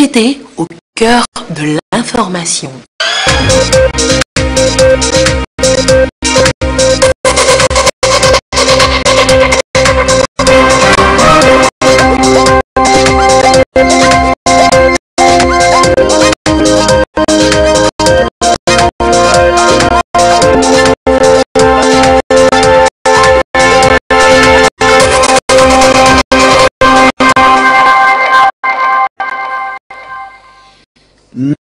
société au cœur de l'information.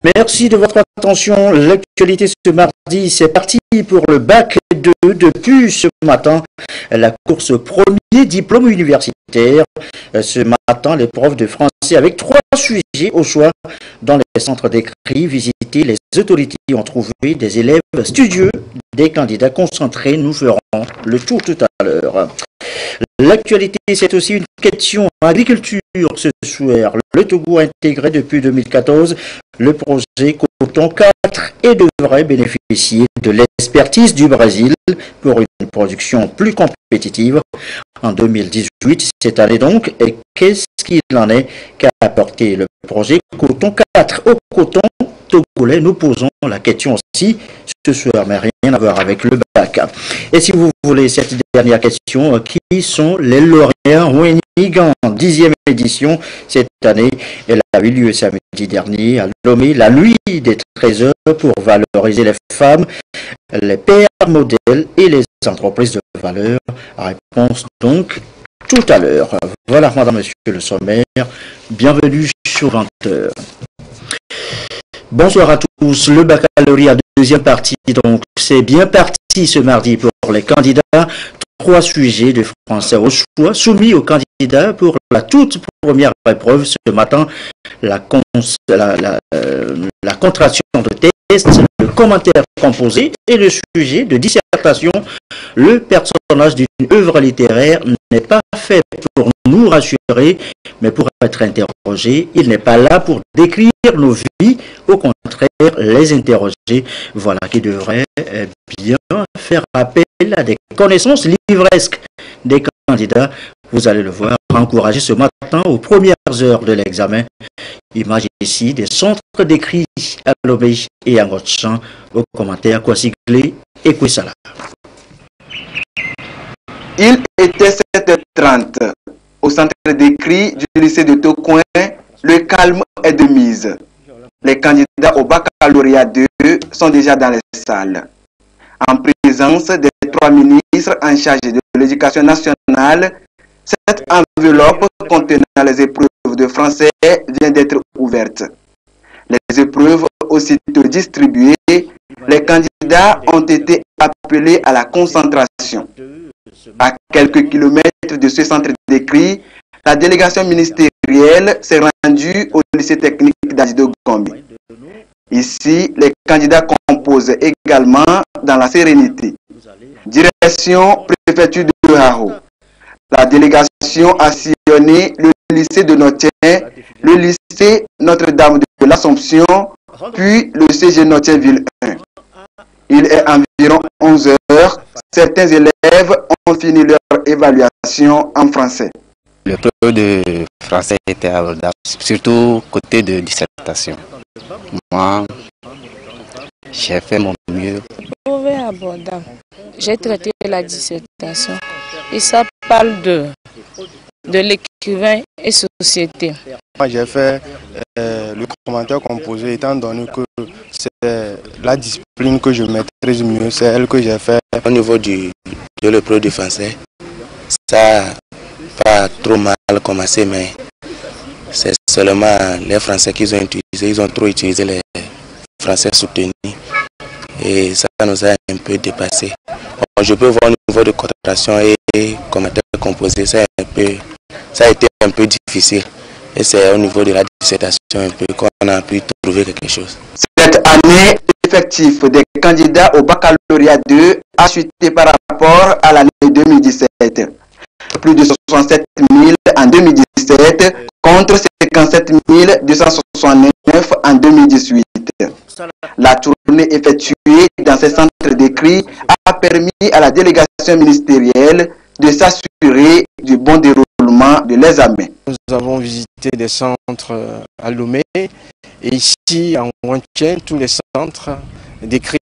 Merci de votre attention. L'actualité ce mardi, c'est parti pour le bac 2. Depuis ce matin, la course au premier diplôme universitaire. Ce matin, l'épreuve de français avec 3 sujets au choix dans les centres d'écrit visités. Les autorités ont trouvé des élèves studieux, des candidats concentrés. Nous ferons le tour tout à l'heure. L'actualité, c'est aussi une question agriculture ce soir. Le Togo a intégré depuis 2014 le projet Coton 4 et devrait bénéficier de l'expertise du Brésil pour une production plus compétitive en 2018. Cette année donc, et qu'est-ce qu'il en est qu'a apporté le projet Coton 4 au coton togolais? Nous posons la question aussi ce soir, mais rien à voir avec le bac. Et si vous voulez cette dernière question, qui sont les lauréats Wenigan 10e édition cette année? Elle a eu lieu samedi dernier à Lomé, la nuit des trésors pour valoriser les femmes, les pères modèles et les entreprises de valeur. Réponse donc tout à l'heure. Voilà, madame, monsieur le sommaire. Bienvenue sur 20h. Bonsoir à tous. Le baccalauréat deuxième partie, donc c'est bien parti ce mardi pour les candidats. 3 sujets de français au choix soumis aux candidats pour la toute première épreuve ce matin. La contraction de test, le commentaire composé et le sujet de dissertation. Le personnage d'une œuvre littéraire n'est pas fait pour nous rassurer, mais pour être interrogé. Il n'est pas là pour décrire nos vies, au contraire, les interroger. Voilà qui devrait bien faire appel à des connaissances livresques des candidats. Vous allez le voir, encouragé ce matin aux premières heures de l'examen. Image ici des centres d'écrit à Lomé et à Ngotchan, aux commentaires Kwasiglé et Kwesala. Il était 7h30 au centre d'écrit du lycée de Tocoin. Le calme est de mise. Les candidats au baccalauréat 2 sont déjà dans les salles. En présence des 3 ministres en charge de l'éducation nationale, cette enveloppe contenant les épreuves de français vient d'être ouverte. Les épreuves aussitôt distribuées, les candidats ont été appelés à la concentration. À quelques kilomètres de ce centre d'écrit, la délégation ministérielle s'est rendue au lycée technique d'Adido Gombe. Ici, les candidats composent également dans la sérénité. Direction préfecture de Haro. La délégation a sillonné le lycée de Notien, le lycée Notre-Dame de l'Assomption, puis le CG Notienville 1. Il est environ 11 heures. Certains élèves ont fini leur évaluation en français. Le preuve de français était abordable, surtout côté de dissertation. Moi, j'ai fait mon mieux. Trouvé abordable. J'ai traité la dissertation et ça parle de l'écrivain et société. Moi, j'ai fait le commentaire composé, étant donné que c'est la discipline que je maîtrise mieux, c'est elle que j'ai fait. Au niveau de l'épreuve du français, ça n'a pas trop mal commencé, mais c'est seulement les Français qu'ils ont utilisé. Ils ont trop utilisé les Français soutenus et ça nous a un peu dépassé. Je peux voir au niveau de contraction et commentaire composé, ça a été un peu difficile. Et c'est au niveau de la dissertation un peu qu'on a pu trouver quelque chose. Cette année, l'effectif des candidats au baccalauréat 2 a chuté par rapport à l'année 2017. Plus de 67 000 en 2017 contre 57 269 en 2018. La tournée effectuée dans ces centres d'écrit a permis à la délégation ministérielle de s'assurer du bon déroulement développement de l'examen. Nous avons visité des centres à Lomé et ici en Ouantienne, tous les centres d'écrit.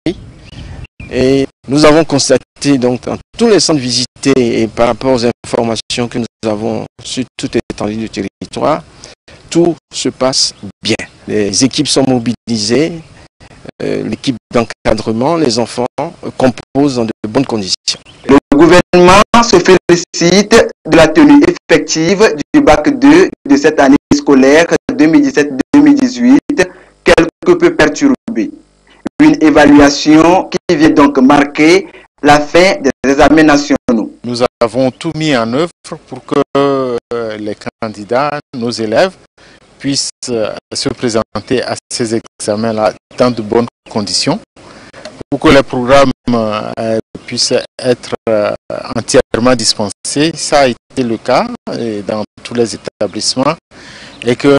Et nous avons constaté donc dans tous les centres visités et par rapport aux informations que nous avons sur toute l'étendue du territoire, tout se passe bien. Les équipes sont mobilisées, l'équipe d'encadrement, les enfants composent dans de bonnes conditions. Le gouvernement se félicite de la tenue effective du bac 2 de cette année scolaire 2017-2018, quelque peu perturbée. Une évaluation qui vient donc marquer la fin des examens nationaux. Nous avons tout mis en œuvre pour que les candidats, nos élèves, puissent se présenter à ces examens-là dans de bonnes conditions, pour que les programmes puissent être entièrement dispensés. Ça a été le cas dans tous les établissements et que,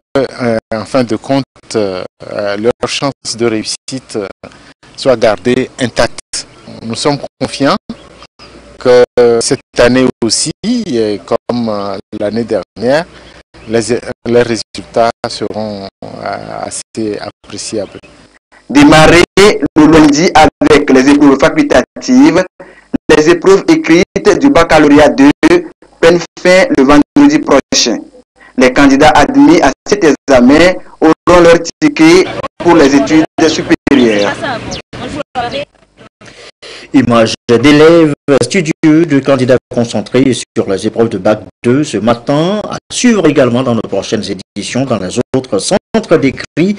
en fin de compte, leur chance de réussite soit gardée intacte. Nous sommes confiants que cette année aussi, comme l'année dernière, les résultats seront assez appréciables. Démarrer le lundi avec les épreuves facultatives, les épreuves écrites du baccalauréat 2 prennent fin le vendredi prochain. Les candidats admis à cet examen auront leur ticket pour les études supérieures. Images d'élèves studieux, de candidats concentrés sur les épreuves de bac 2 ce matin, à suivre également dans nos prochaines éditions dans les autres centres d'écrit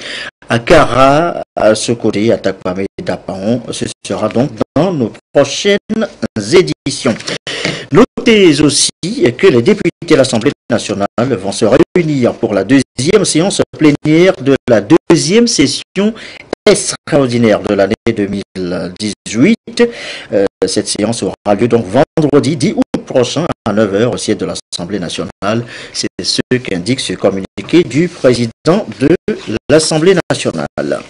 à Kara, à Sokodé, à Takwame et d'Apaon. Ce sera donc dans nos prochaines éditions. Notez aussi que les députés de l'Assemblée nationale vont se réunir pour la deuxième séance plénière de la deuxième session extraordinaire de l'année 2018. Cette séance aura lieu donc vendredi 10 août prochain à 9h au siège de l'Assemblée nationale. C'est ce qu'indique ce communiqué du président de l'Assemblée nationale.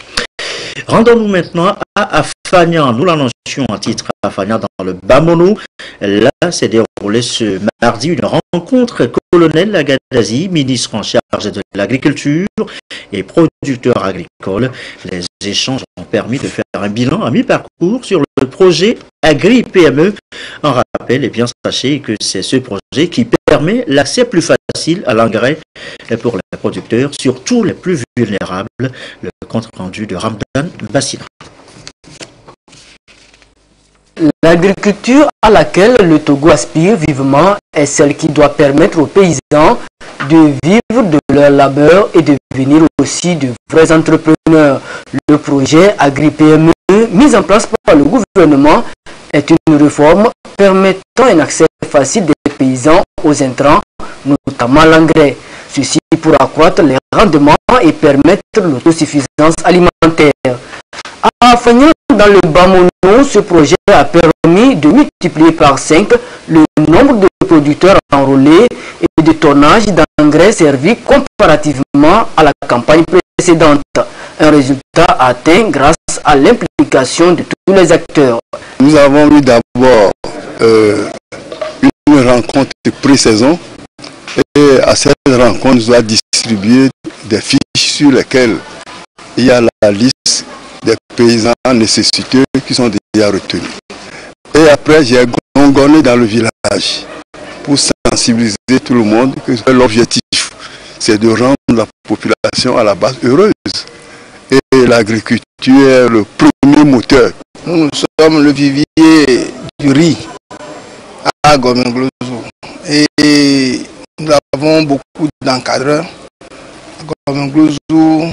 Rendons-nous maintenant à Afania. Nous l'annoncions en titre à Afania dans le Bamono. Là s'est déroulé ce mardi une rencontre colonel Agadazi, ministre en charge de l'agriculture et producteur agricole. Les échanges ont permis de faire un bilan à mi-parcours sur le projet Agri-PME. En rappel, et bien sachez que c'est ce projet qui permet l'accès plus facile à l'engrais pour les producteurs, surtout les plus vulnérables. Le compte rendu de Ramdan Bassina. L'agriculture à laquelle le Togo aspire vivement est celle qui doit permettre aux paysans de vivre de leur labeur et de devenir aussi de vrais entrepreneurs. Le projet Agri-PME, mis en place par le gouvernement, est une réforme permettant un accès facile des paysans aux intrants, notamment l'engrais. Ceci pour accroître les rendements et permettre l'autosuffisance alimentaire. À Afania, dans le Bamono, ce projet a permis de multiplier par 5 le nombre de producteurs enrôlés et de tonnage d'engrais servis comparativement à la campagne précédente. Un résultat atteint grâce à l'implication de tous les acteurs. Nous avons eu d'abord une rencontre de pré-saison et à cette rencontre, nous avons distribué des fiches sur lesquelles il y a la liste des paysans nécessiteux qui sont déjà retenus. Et après, j'ai gongonné dans le village pour sensibiliser tout le monde que l'objectif, c'est de rendre la population à la base heureuse. Et l'agriculture est le premier moteur. Nous sommes le vivier du riz à Gomenglozo. Et nous avons beaucoup d'encadreurs. Gomenglozo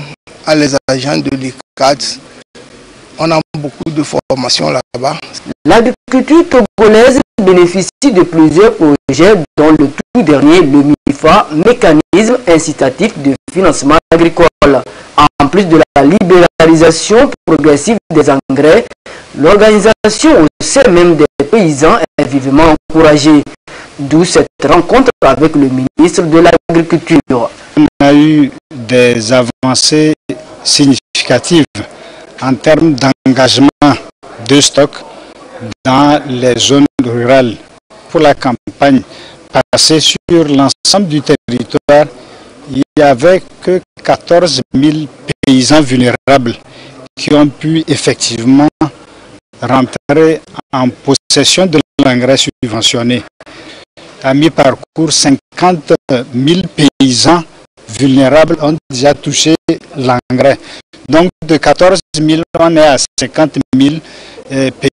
a les agents de l'ICAD. On a beaucoup de formations là-bas. L'agriculture togolaise bénéficie de plusieurs projets, dont le tout dernier, le MIFA, mécanisme incitatif de financement agricole. En plus de la libéralisation progressive des engrais, l'organisation au sein même des paysans est vivement encouragée. D'où cette rencontre avec le ministre de l'Agriculture. On a eu des avancées significatives en termes d'engagement de stock dans les zones rurales. Pour la campagne passé sur l'ensemble du territoire, il n'y avait que 14 000 paysans vulnérables qui ont pu effectivement rentrer en possession de l'engrais subventionné. À mi-parcours, 50 000 paysans vulnérables ont déjà touché l'engrais. Donc de 14 000, on est à 50 000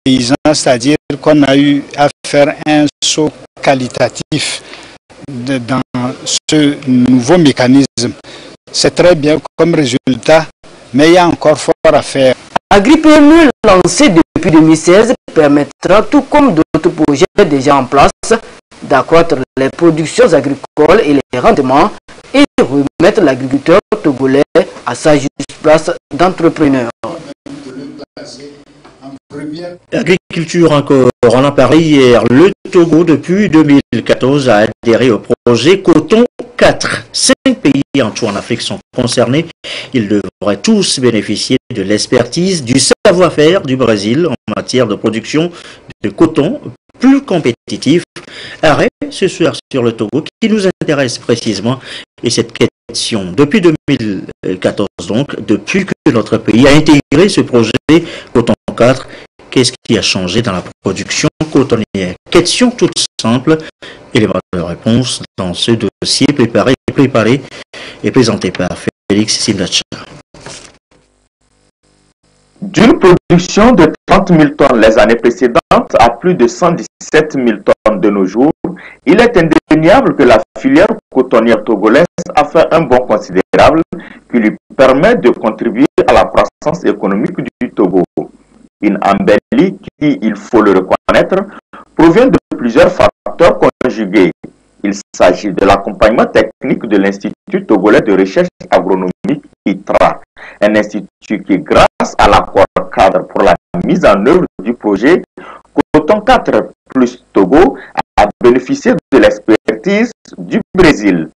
paysans, c'est-à-dire qu'on a eu à faire un saut qualitatif dans ce nouveau mécanisme. C'est très bien comme résultat, mais il y a encore fort à faire. AgriPME lancé depuis 2016 permettra, tout comme d'autres projets déjà en place, d'accroître les productions agricoles et les rendements et remettre l'agriculteur togolais à sa juste place d'entrepreneur. Agriculture encore, on en parlait hier. Le Togo, depuis 2014, a adhéré au projet Coton 4. 5 pays en tout en Afrique sont concernés. Ils devraient tous bénéficier de l'expertise, du savoir-faire du Brésil en matière de production de coton plus compétitif. Arrêt ce soir sur le Togo qui nous intéresse précisément. Et cette question, depuis 2014 donc, depuis que notre pays a intégré ce projet Coton 4, qu'est-ce qui a changé dans la production cotonnière? Question toute simple, élément de réponse dans ce dossier préparé et présenté par Félix Sindacha. D'une production de 30 000 tonnes les années précédentes à plus de 117 000 tonnes de nos jours, il est indéniable que la filière cotonnière togolaise a fait un bond considérable qui lui permet de contribuer à la croissance économique du Togo. Une embellie qui, il faut le reconnaître, provient de plusieurs facteurs conjugués. Il s'agit de l'accompagnement technique de l'Institut togolais de recherche agronomique ITRA, un institut qui, grâce à l'accord cadre pour la mise en œuvre du projet Coton 4 plus Togo, a bénéficié de l'expertise du Brésil.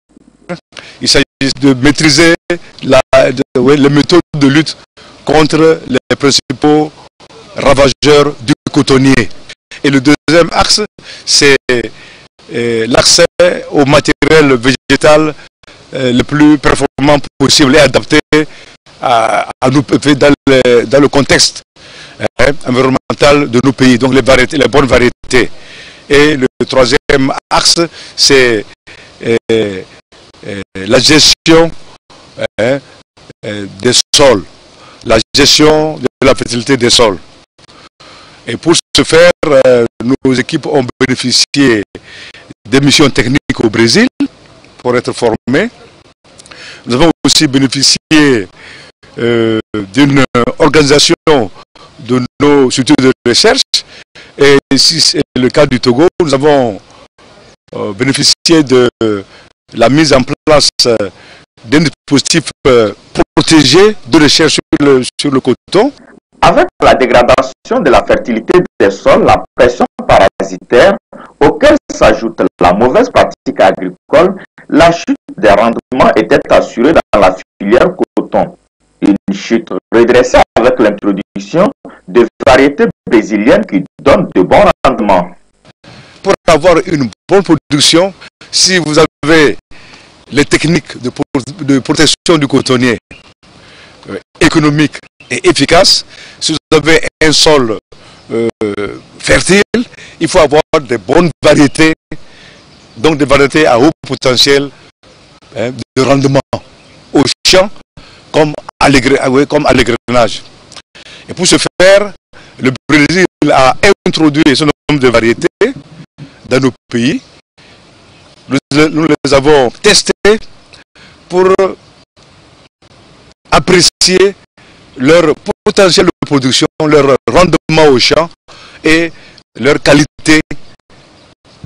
Il s'agit de maîtriser les méthodes de lutte contre les principaux ravageurs du cotonnier. Et le deuxième axe, c'est l'accès au matériel végétal le plus performant possible et adapté à nos pays dans le contexte environnemental de nos pays, donc les bonnes variétés. Et le troisième axe, c'est la gestion des sols, la gestion de la fertilité des sols. Et pour ce faire, nos équipes ont bénéficié des missions techniques au Brésil pour être formées. Nous avons aussi bénéficié d'une organisation de nos structures de recherche. Et si c'est le cas du Togo, nous avons bénéficié de la mise en place d'un dispositif protégé de recherche sur le coton. Avec la dégradation de la fertilité des sols, la pression parasitaire, auquel s'ajoute la mauvaise pratique agricole, la chute des rendements était assurée dans la filière coton. Une chute redressée avec l'introduction de variétés brésiliennes qui donnent de bons rendements. Pour avoir une bonne production, si vous avez les techniques de protection du cotonnier économiques et efficaces, si vous avez un sol fertile, il faut avoir de bonnes variétés, donc des variétés à haut potentiel de rendement au champ comme à l'égrenage. Et pour ce faire, le Brésil a introduit ce nombre de variétés dans nos pays. Nous les avons testées pour apprécier leur potentiel de production, leur rendement au champ et leur qualité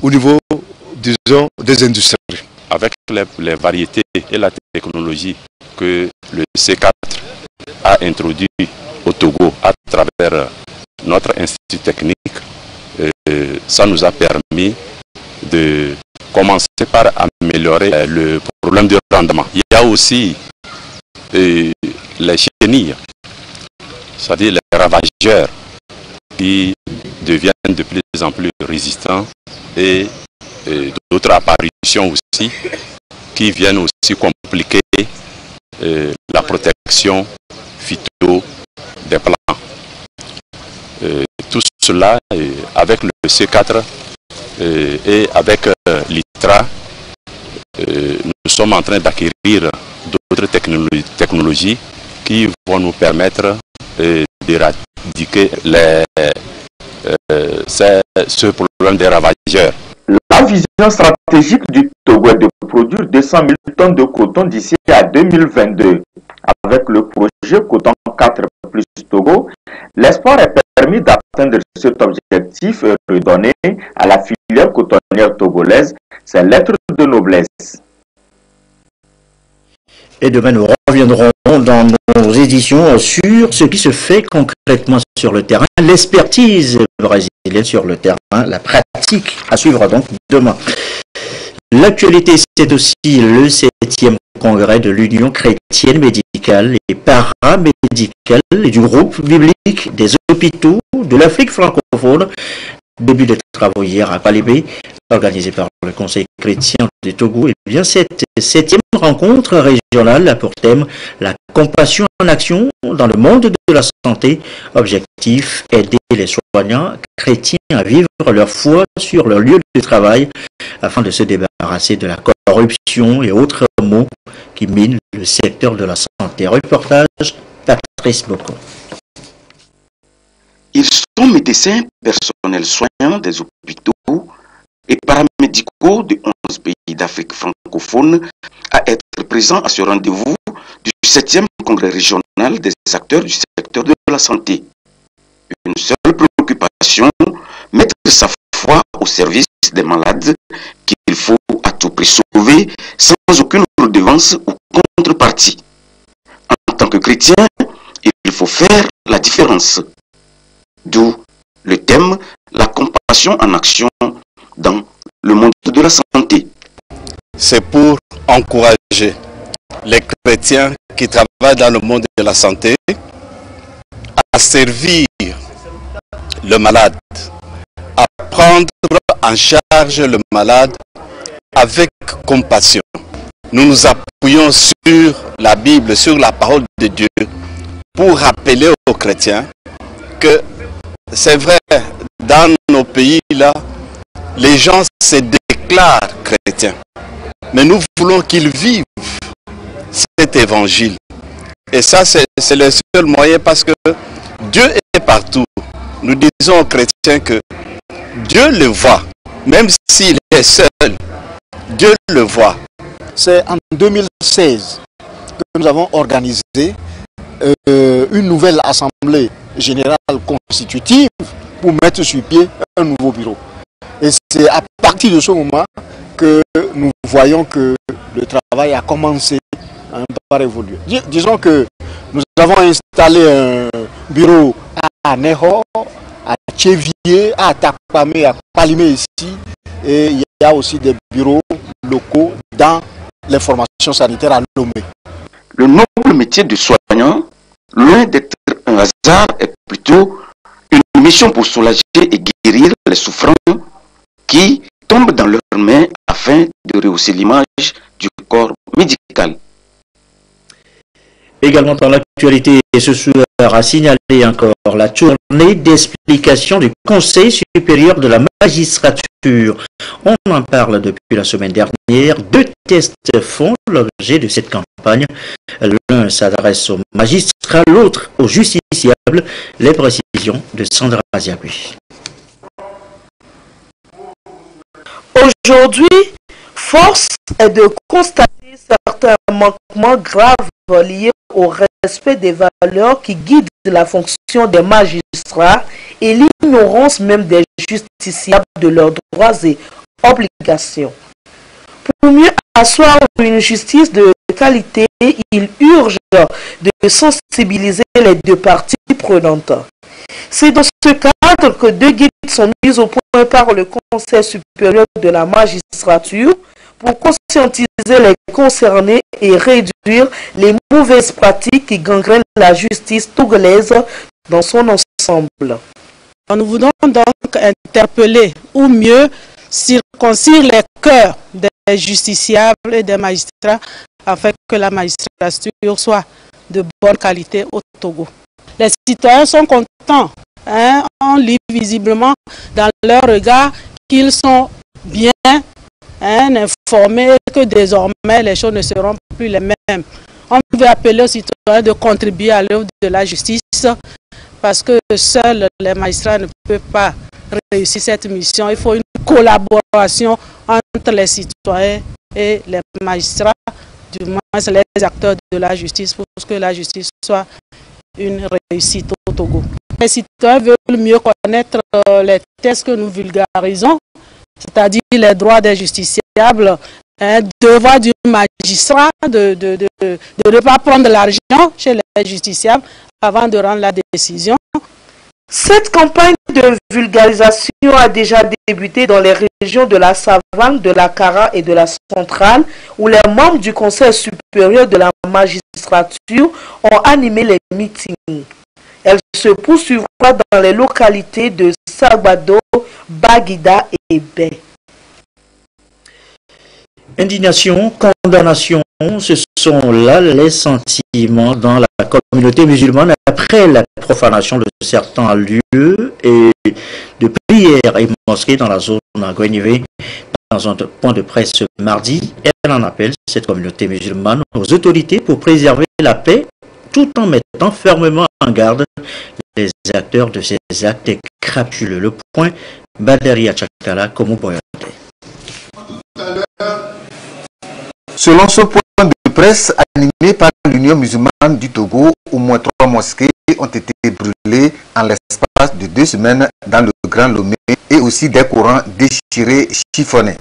au niveau, disons, des industries. Avec les variétés et la technologie que le C4 a introduit au Togo à travers notre institut technique, ça nous a permis de commencer par améliorer le problème de rendement. Il y a aussi les chenilles, c'est-à-dire les ravageurs qui deviennent de plus en plus résistants et d'autres apparitions aussi qui viennent aussi compliquer la protection phyto des plants. Tout cela, avec le C4 et avec l'ITRA, nous sommes en train d'acquérir d'autres technologies qui vont nous permettre d'éradiquer ce problème des ravageurs. La vision stratégique du Togo est de produire 200 000 tonnes de coton d'ici à 2022. Avec le projet Coton 4 plus Togo, l'espoir est permis d'atteindre cet objectif et redonner à la filière cotonnière togolaise ses lettres de noblesse. Et demain, nous reviendrons dans nos éditions sur ce qui se fait concrètement sur le terrain, l'expertise brésilienne sur le terrain, la pratique à suivre donc demain. L'actualité, c'est aussi le 7e congrès de l'Union chrétienne médicale et paramédicale et du groupe biblique des hôpitaux de l'Afrique francophone. Début de travaux hier à Palébé, organisé par le Conseil chrétien du Togo. Et bien cette 7e rencontre régionale a pour thème la compassion en action dans le monde de la santé. Objectif, aider les soignants chrétiens à vivre leur foi sur leur lieu de travail afin de se débarrasser de la corruption et autres maux qui minent le secteur de la santé. Reportage Patrice Bocco. Ils sont médecins, personnels soignants des hôpitaux et paramédicaux de 11 pays d'Afrique francophone à être présents à ce rendez-vous du 7e congrès régional des acteurs du secteur de la santé. Une seule préoccupation, mettre sa foi au service des malades qu'il faut à tout prix sauver sans aucune redevance ou contrepartie. En tant que chrétien, il faut faire la différence. D'où le thème « La compassion en action dans le monde de la santé ». C'est pour encourager les chrétiens qui travaillent dans le monde de la santé à servir le malade, à prendre en charge le malade avec compassion. Nous nous appuyons sur la Bible, sur la parole de Dieu pour rappeler aux chrétiens que c'est vrai, dans nos pays-là, les gens se déclarent chrétiens. Mais nous voulons qu'ils vivent cet évangile. Et ça, c'est le seul moyen parce que Dieu est partout. Nous disons aux chrétiens que Dieu le voit, même s'il est seul, Dieu le voit. C'est en 2016 que nous avons organisé une nouvelle assemblée générale constitutive pour mettre sur pied un nouveau bureau. Et c'est à partir de ce moment que nous voyons que le travail a commencé par évoluer. Disons que nous avons installé un bureau à Neho, à Tchévier, à Takpamé, à Palimé ici, et il y a aussi des bureaux locaux dans les formations sanitaires à Lomé. Le noble métier de soignant, loin d'être un hasard, est plutôt une mission pour soulager et guérir les souffrants qui tombent dans leurs mains afin de rehausser l'image du corps médical. Également dans l'actualité, ce soir a signalé encore la journée d'explication du Conseil supérieur de la magistrature. On en parle depuis la semaine dernière. 2 tests font l'objet de cette campagne. L'un s'adresse aux magistrats, l'autre aux justiciables. Les précisions de Sandra Ziabui. Aujourd'hui, force est de constater certains manquements graves liés au respect des valeurs qui guident la fonction des magistrats et l'ignorance même des justiciables de leurs droits et obligations. Pour mieux asseoir une justice de qualité, il urge de sensibiliser les 2 parties prenantes. C'est dans ce cadre que 2 guides sont mis au point par le Conseil supérieur de la magistrature pour conscientiser les concernés et réduire les mauvaises pratiques qui gangrènent la justice togolaise dans son ensemble. Nous voulons donc interpeller, ou mieux circoncire les cœurs des justiciables et des magistrats afin que la magistrature soit de bonne qualité au Togo. Les citoyens sont contents, hein, on lit visiblement dans leur regard qu'ils sont bien informés et que désormais les choses ne seront plus les mêmes. On veut appeler aux citoyens de contribuer à l'œuvre de la justice parce que seuls les magistrats ne peuvent pas réussir cette mission. Il faut une collaboration entre les citoyens et les magistrats, du moins les acteurs de la justice, pour que la justice soit une réussite au Togo. Les citoyens veulent mieux connaître les textes que nous vulgarisons, c'est-à-dire les droits des justiciables, devoir du magistrat de ne pas prendre l'argent chez les justiciables avant de rendre la décision. Cette campagne de vulgarisation a déjà débuté dans les régions de la Savane, de la Kara et de la Centrale, où les membres du Conseil supérieur de la magistrature ont animé les meetings. Elle se poursuivra dans les localités de Sagbado, Baguida et Bay. Indignation, condamnation, ce sont là les sentiments dans la communauté musulmane après la profanation de certains lieux et de prières et mosquées dans la zone à Guenivé. Dans un point de presse ce mardi, elle en appelle, cette communauté musulmane, aux autorités pour préserver la paix tout en mettant fermement en garde les acteurs de ces actes crapuleux. Le point, Badari Achakala, Komo Boyante. Selon ce point de presse animé par l'Union musulmane du Togo, au moins 3 mosquées ont été brûlées en l'espace de 2 semaines dans le Grand Lomé et aussi des Corans déchirés, chiffonnés.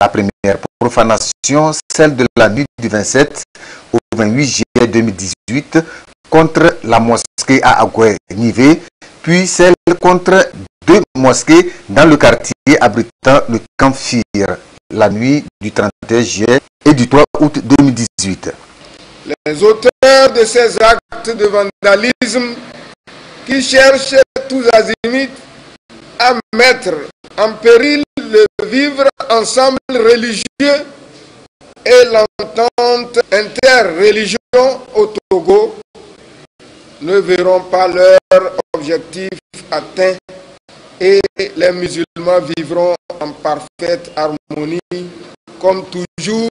La première profanation, celle de la nuit du 27 au 28 juillet 2018 contre la mosquée à Agoué-Nivé, puis celle contre 2 mosquées dans le quartier abritant le camp Fir, la nuit du 31 juillet et du 3 août 2018. Les auteurs de ces actes de vandalisme qui cherchent tous azimuts à mettre en péril le vivre ensemble religieux et l'entente interreligion au Togo ne verront pas leur objectif atteint et les musulmans vivront en parfaite harmonie, comme toujours,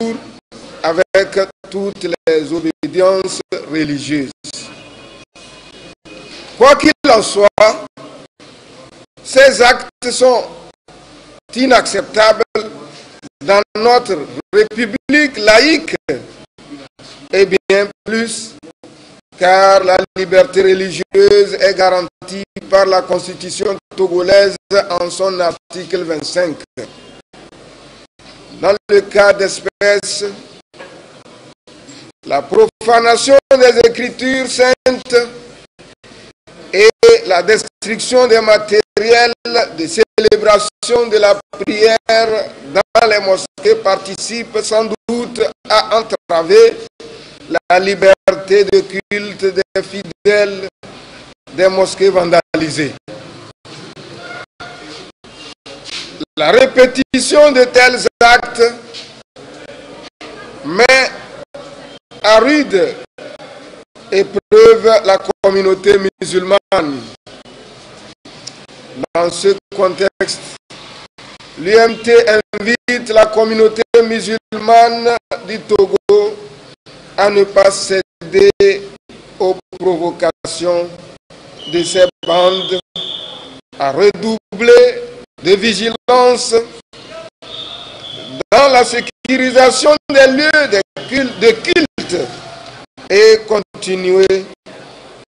avec toutes les obédiences religieuses. Quoi qu'il en soit, ces actes sont inacceptables dans notre République laïque et bien plus, car la liberté religieuse est garantie par la Constitution togolaise en son article 25. Dans le cas d'espèce, la profanation des Écritures saintes et la destruction des matériels de célébration de la prière dans les mosquées participent sans doute à entraver la liberté de culte des fidèles des mosquées vandalisées. La répétition de tels actes met à rude épreuve la communauté musulmane. Dans ce contexte, l'UMT invite la communauté musulmane du Togo à ne pas céder aux provocations de ces bandes, à redoubler de vigilance dans la sécurisation des lieux de culte et continuer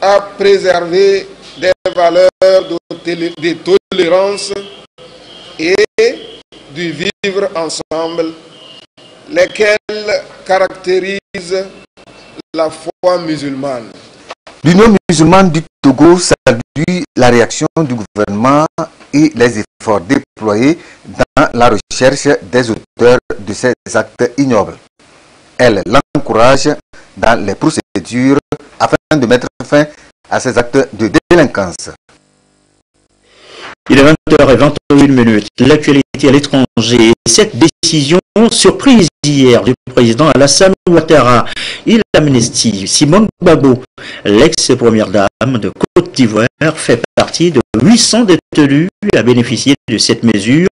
à préserver des valeurs de tolérance et du vivre ensemble, lesquelles caractérisent la foi musulmane. L'Union musulmane du Togo salue la réaction du gouvernement et les efforts déployés dans la recherche des auteurs de ces actes ignobles. Elle l'encourage dans les procédures afin de mettre fin à ces actes de délinquance. Il est 20h21. L'actualité à l'étranger. Cette décision surprise hier du président Alassane Ouattara. Il amnistie Simone Gbagbo, l'ex-première dame de Côte d'Ivoire, fait partie de 800 détenus à bénéficier de cette mesure.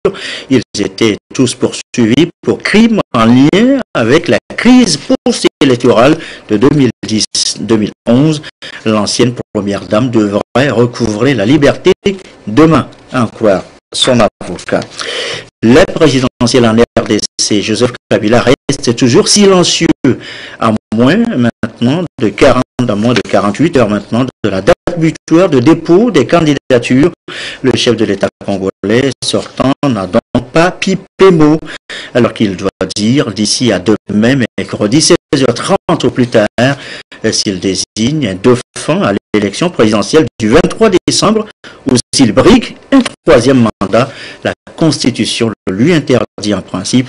Ils étaient tous poursuivis pour crimes en lien avec la crise post-électorale de 2010-2011. L'ancienne première dame devrait recouvrer la liberté demain, en croire son avocat. Le présidentiel en RDC, Joseph Kabila, reste toujours silencieux, à moins de 48 heures maintenant de la date butoir de dépôt des candidatures. Le chef de l'État congolais sortant n'a donc pas pipé mot, alors qu'il doit dire d'ici à demain, mercredi 16h30 au plus tard, s'il désigne un dauphin à l'élection présidentielle du 23 décembre ou s'il brigue un troisième mandat. La Constitution lui interdit en principe.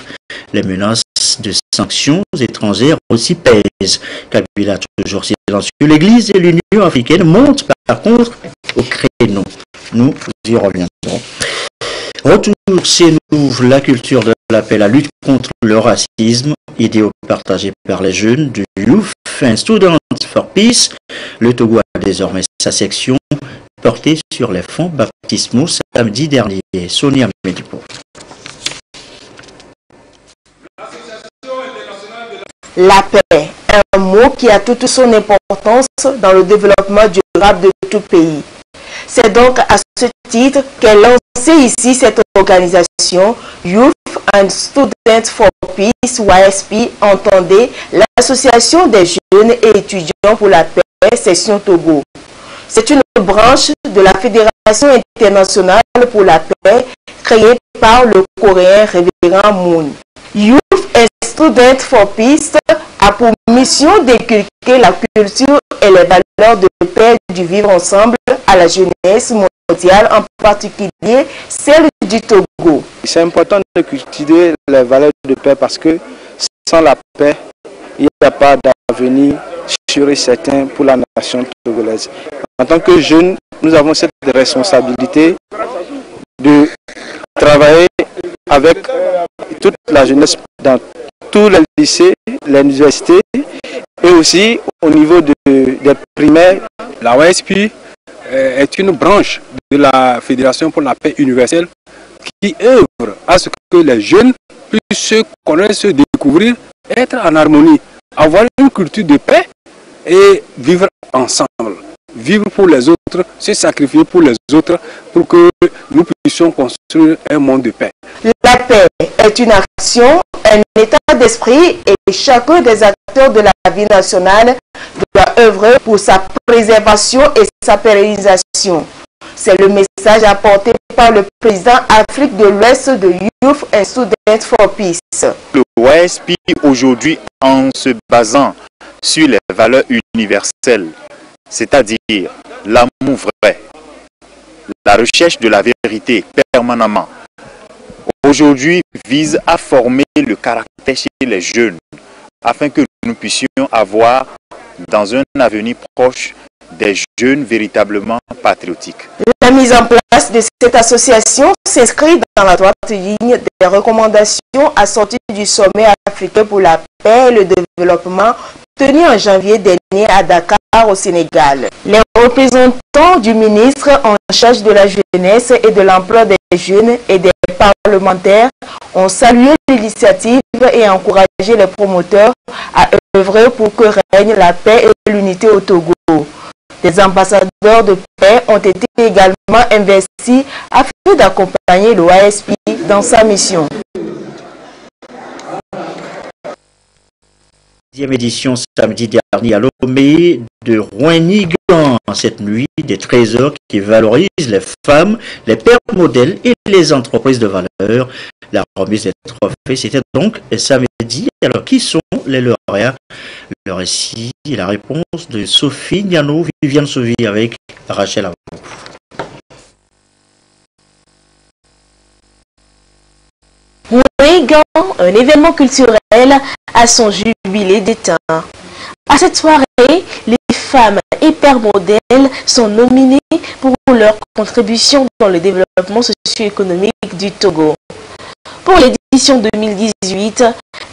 Les menaces de sanctions étrangères aussi pèsent. Kabila toujours silencieux. L'Église et l'Union africaine montent par contre au créneau. Nous y reviendrons. Retour chez nous, la culture de la paix, la lutte contre le racisme, idéaux partagés par les jeunes du Youth and Students for Peace. Le Togo a désormais sa section portée sur les fonds baptismaux samedi dernier. Sonia Medipo. La paix, un mot qui a toute son importance dans le développement durable de tout pays. C'est donc à ce titre qu'est lancée ici cette organisation Youth and Students for Peace, YSP, entendez, l'association des jeunes et étudiants pour la paix, section Togo. C'est une branche de la Fédération internationale pour la paix créée par le Coréen Révérend Moon. Youth and Students for Peace a pour mission d'inculquer la culture et les valeurs de paix du vivre ensemble à la jeunesse mondiale, en particulier celle du Togo. C'est important de cultiver les valeurs de paix parce que sans la paix, il n'y a pas d'avenir sûr et certain pour la nation togolaise. En tant que jeunes, nous avons cette responsabilité de travailler avec toute la jeunesse dans tous les lycées, les universités et aussi au niveau des primaires. La YSP est une branche de la Fédération pour la paix universelle qui œuvre à ce que les jeunes puissent se connaître, se découvrir, être en harmonie, avoir une culture de paix et vivre ensemble. Vivre pour les autres, se sacrifier pour les autres pour que nous puissions construire un monde de paix. La paix est une action, un état d'esprit et chacun des acteurs de la vie nationale doit œuvrer pour sa préservation et sa pérennisation. C'est le message apporté par le président Afrique de l'Ouest de Youth and Students for Peace. Le YSP aujourd'hui, en se basant sur les valeurs universelles, c'est-à-dire l'amour vrai, la recherche de la vérité permanemment, aujourd'hui vise à former le caractère chez les jeunes afin que nous puissions avoir dans un avenir proche des jeunes véritablement patriotiques. La mise en place de cette association s'inscrit dans la droite ligne des recommandations assorties du sommet africain pour la paix et le développement tenu en janvier dernier à Dakar au Sénégal. Les représentants du ministre en charge de la jeunesse et de l'emploi des jeunes et des parlementaires ont salué l'initiative et encouragé les promoteurs à œuvrer pour que règne la paix et l'unité au Togo. Des ambassadeurs de paix ont été également investis afin d'accompagner le YSP dans sa mission. Deuxième édition samedi dernier à Lomé de Rouen-Nigan. Cette nuit, des trésors qui valorisent les femmes, les pères modèles et les entreprises de valeur. La remise des trophées, c'était donc samedi. Alors, qui sont les lauréats? Le récit et la réponse de Sophie Niano, Viviane Sauvy avec Rachel Avou. Rouen-Nigan, un événement culturel à son jubilé d'éteint. À cette soirée, les femmes et pères militaires modèles sont nominés pour leur contribution dans le développement socio-économique du Togo. Pour l'édition 2018,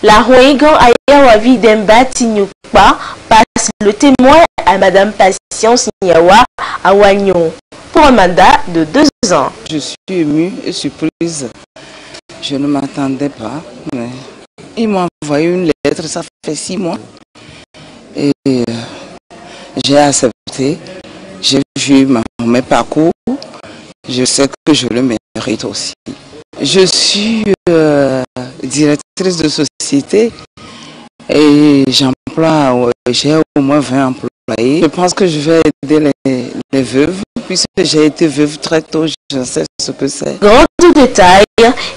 la Houégan Ayawavi Demba Tinyukpa passe le témoin à Madame Patience Niawa Awagnon pour un mandat de 2 ans. Je suis émue et surprise. Je ne m'attendais pas, mais ils m'ont envoyé une lettre, ça fait 6 mois. Et j'ai accepté. J'ai vu mes parcours. Je sais que je le mérite aussi. Je suis directrice de société et j'ai au moins 20 employés. Je pense que je vais aider les veuves, puisque j'ai été veuve très tôt, je sais ce que c'est. Grand détail,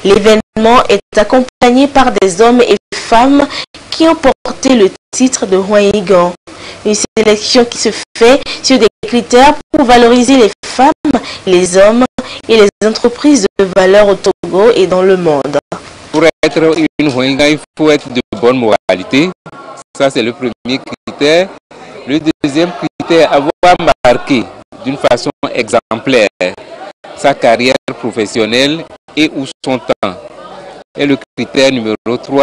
l'événement est accompagné par des hommes et femmes qui ont porté le titre de Houégan. Une sélection qui se fait sur des critères pour valoriser les femmes, les hommes et les entreprises de valeur au Togo et dans le monde. Pour être une Houégan, il faut être de bonne moralité. Ça, c'est le premier critère. Le deuxième critère, avoir marqué d'une façon exemplaire sa carrière professionnelle et ou son temps. Et le critère numéro 3,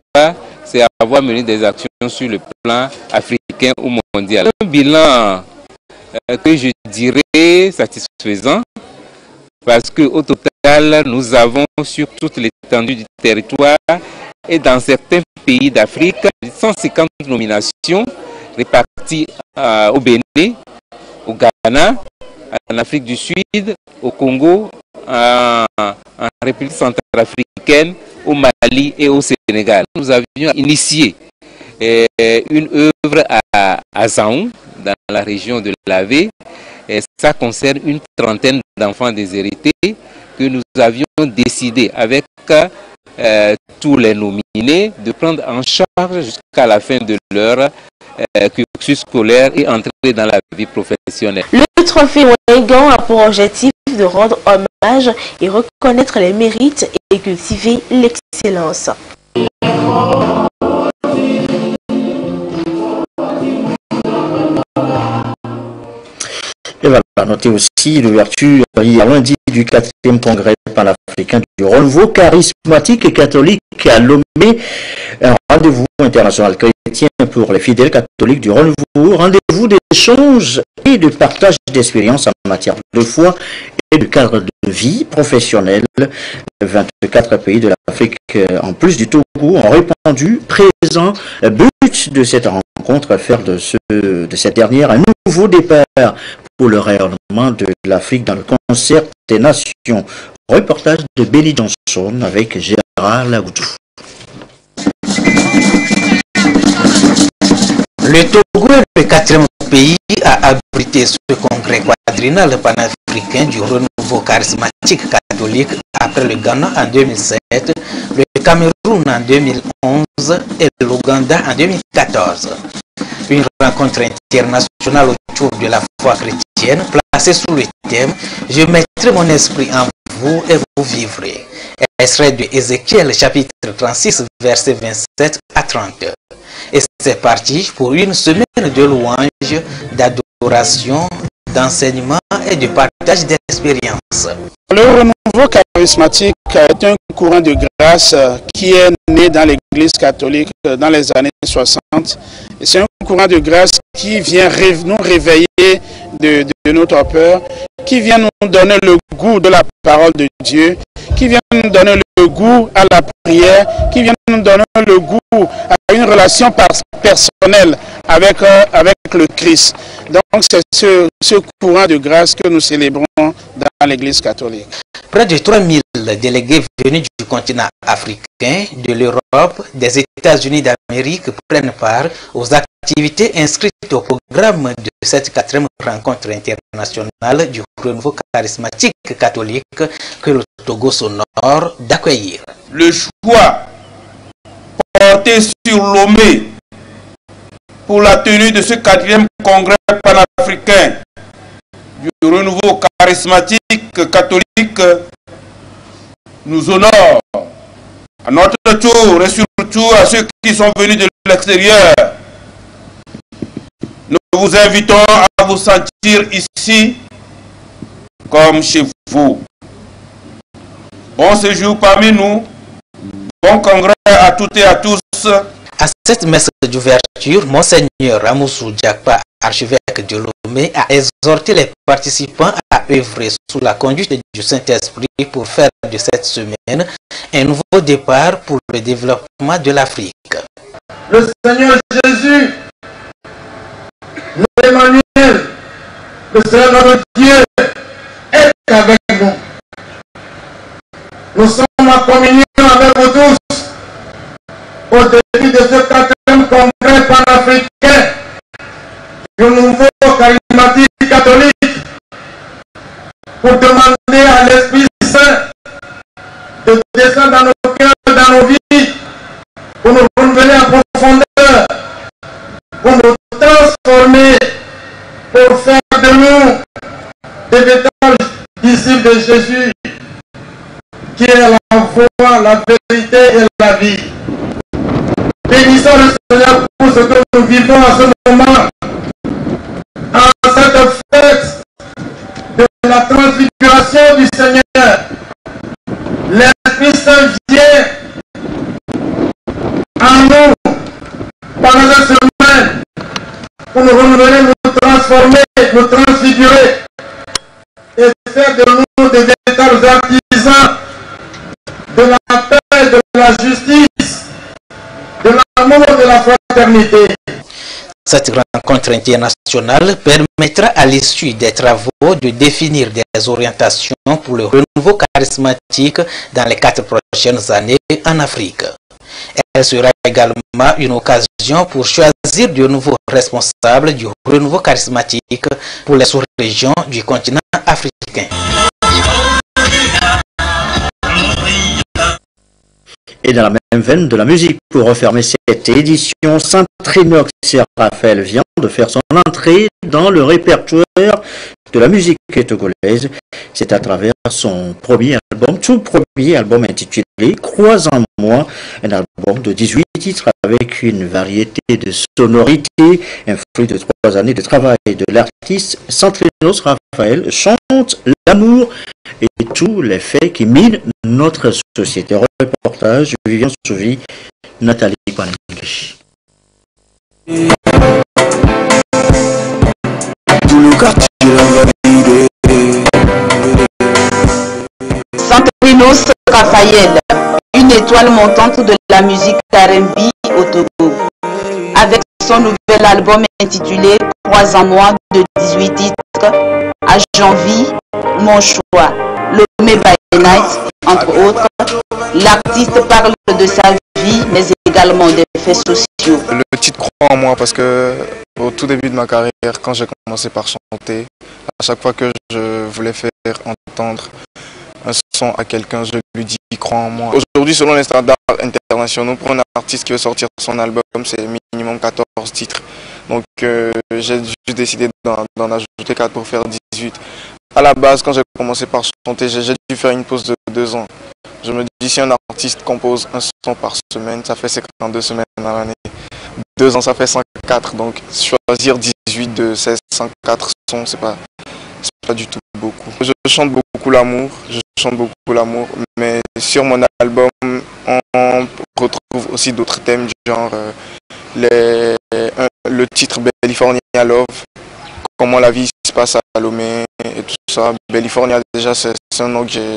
c'est avoir mené des actions sur le plan africain ou mondial. Un bilan que je dirais satisfaisant, parce qu'au total, nous avons sur toute l'étendue du territoire et dans certains pays d'Afrique, 150 nominations réparties au Bénin, au Ghana, en Afrique du Sud, au Congo, en République centrafricaine, au Mali et au Sénégal. Nous avions initié une œuvre à Zaou, dans la région de Lavé. Et ça concerne une trentaine d'enfants déshérités que nous avions décidé avec tous les nominés de prendre en charge jusqu'à la fin de leur cursus scolaire et entrer dans la vie professionnelle. Le trophée Houégan a pour objectif de rendre hommage et reconnaître les mérites et cultiver l'excellence. Et voilà, notez aussi l'ouverture hier lundi du 4e congrès panafricain du renouveau charismatique et catholique à Lomé, un rendez-vous international chrétien pour les fidèles catholiques du renouveau, rendez-vous d'échange et de partage d'expériences en matière de foi et de cadre de vie professionnelle. 24 pays de l'Afrique, en plus du Togo, ont répondu présent. But de cette rencontre, faire de cette dernière un nouveau départ pour le rayonnement de l'Afrique dans le concert des nations. Reportage de Billy Johnson avec Gérard Lagoudou. Le Togo est le 4e pays à abriter ce congrès quadriennal panafricain du renouveau charismatique catholique après le Ghana en 2007, le Cameroun en 2011 et l'Ouganda en 2014. Une rencontre internationale autour de la foi chrétienne placée sous le thème « Je mettrai mon esprit en vous et vous vivrez ». Extrait de Ézéchiel chapitre 36 versets 27 à 30. Et c'est parti pour une semaine de louanges, d'adoration, d'enseignement et de partage d'expériences. Le renouveau charismatique est un courant de grâce qui est né dans l'Église catholique dans les années 60. C'est un courant de grâce qui vient nous réveiller de notre peur, qui vient nous donner le goût de la parole de Dieu, qui vient nous donner le goût à la prière, qui vient nous donner le goût à une relation personnelle avec le Christ. Donc c'est ce courant de grâce que nous célébrons dans l'Église catholique. Près de 3000 délégués venus du continent africain, de l'Europe, des États-Unis d'Amérique prennent part aux activités inscrites au programme de cette 4e rencontre internationale du renouveau charismatique catholique que le Togo s'honore d'accueillir. Le choix porté sur Lomé pour la tenue de ce 4e congrès panafricain du renouveau charismatique catholique nous honore à notre tour et surtout à ceux qui sont venus de l'extérieur. nous vous invitons à vous sentir ici comme chez vous. Bon séjour parmi nous, bon congrès à toutes et à tous. À cette messe d'ouverture, Monseigneur Ramoussou Diakpa, archevêque de Lomé, a exhorté les participants à œuvrer sous la conduite du Saint-Esprit pour faire de cette semaine un nouveau départ pour le développement de l'Afrique. Le Seigneur Jésus, l'Emmanuel, le Seigneur notre Dieu, est avec nous. Nous sommes en communion avec vous tous au début de ce 4e congrès panafricain du nouveau charismatique catholique pour demander à l'Esprit Saint de descendre dans nos cœurs, dans nos vies, pour nous renouveler en profondeur, pour nous transformer, pour faire de nous des véritables disciples de Jésus, qui est la voie, la vérité et la vie. Bénissons le Seigneur pour ce que nous vivons à ce moment, en cette fête de la transfiguration du Seigneur. L'Esprit Saint vient en nous pendant cette semaine pour nous renouveler, nous transformer, nous transfigurer et faire de nous des véritables artisans de la paix, de la justice, de l'amour, de la fraternité. Cette rencontre internationale permettra à l'issue des travaux de définir des orientations pour le renouveau charismatique dans les 4 prochaines années en Afrique. Elle sera également une occasion pour choisir de nouveaux responsables du renouveau charismatique pour les sous-régions du continent africain. Et dans la même veine de la musique, pour refermer cette édition, Saint-Trénox Raphaël vient de faire son entrée dans le répertoire de la musique togolaise. C'est à travers son premier album, tout premier album intitulé Crois en moi, un album de 18 titres avec une variété de sonorités, un fruit de 3 années de travail de l'artiste. Saint-Trénox Raphaël chante l'amour et tous les faits qui minent notre société. Reportage de Vivian Souvi, Nathalie Panenglish. Saint-Trénox Raphaël, une étoile montante de la musique R&B au Togo. Avec son nouvel album intitulé Crois en moi de 18 titres, à janvier, Mon choix, Lomé by Night, entre autres, l'artiste parle de sa vie, mais également des faits sociaux. Le titre Crois en moi, parce que au tout début de ma carrière, quand j'ai commencé par chanter, à chaque fois que je voulais faire entendre un son à quelqu'un, je lui dis crois en moi. Aujourd'hui, selon les standards internationaux, pour un artiste qui veut sortir son album, c'est minimum 14 titres. Donc j'ai juste décidé d'en ajouter 4 pour faire 18. À la base, quand j'ai commencé par chanter, j'ai dû faire une pause de 2 ans. Je me dis, si un artiste compose un son par semaine, ça fait 52 semaines dans l'année. 2 ans, ça fait 104. Donc choisir 18 de 16, 104 sons, c'est pas du tout beaucoup. Je chante beaucoup l'amour, mais sur mon album, on retrouve aussi d'autres thèmes du genre le titre California Love, comment la vie se passe à Lomé et tout ça. California, déjà, c'est un nom que j'ai...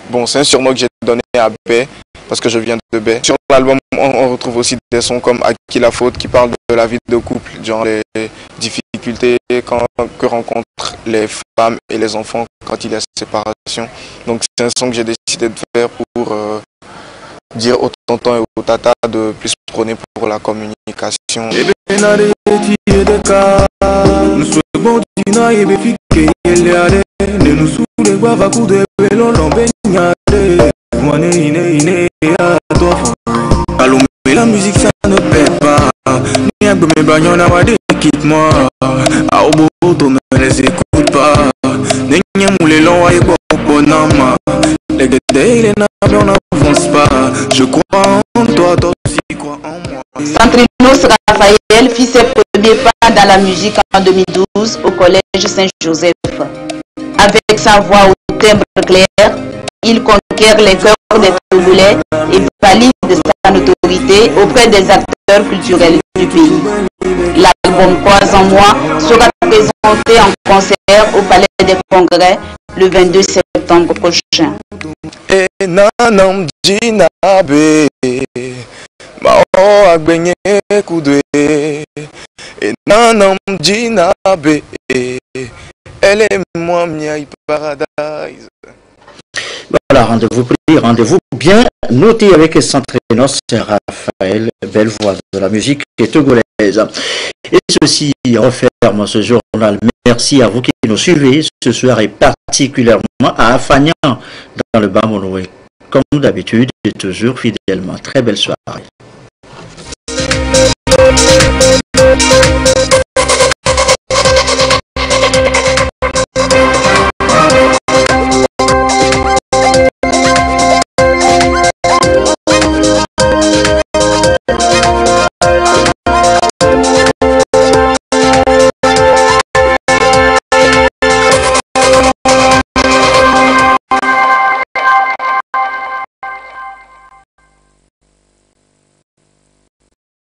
Bon, c'est un surnom que j'ai donné à Bé, parce que je viens de Bé. Sur l'album, on retrouve aussi des sons comme À qui la faute, qui parlent de la vie de couple, genre les difficultés que rencontrent les femmes et les enfants quand il y a séparation. Donc c'est un son que j'ai décidé de faire pour dire aux tontons et aux tatas de plus prôner pour la communication. La musique ça ne paie pas. Ni un peu mes bagnons n'a pas de quitte-moi. A au bout de me les écoute pas. Ni un moulé long à égo bonama. Les guettes les naves on n'avance pas. Je crois en toi, toi aussi crois en moi. Saint-Trénox Enos Raphaël fit ses premiers pas dans la musique en 2012 au collège Saint-Joseph. Avec sa voix au timbre clair, il conquiert les cœurs des Togolais et valide sa notoriété auprès des acteurs culturels du pays. L'album 3 en moi sera présenté en concert au Palais des Congrès le 22 septembre prochain. Voilà, rendez-vous pris, rendez-vous bien noté avec Centrenos Raphaël, belle voix de la musique togolaise. Et ceci referme ce journal. Merci à vous qui nous suivez ce soir et particulièrement à Afagnan dans le Bas Monoué. Comme d'habitude et toujours fidèlement. Très belle soirée.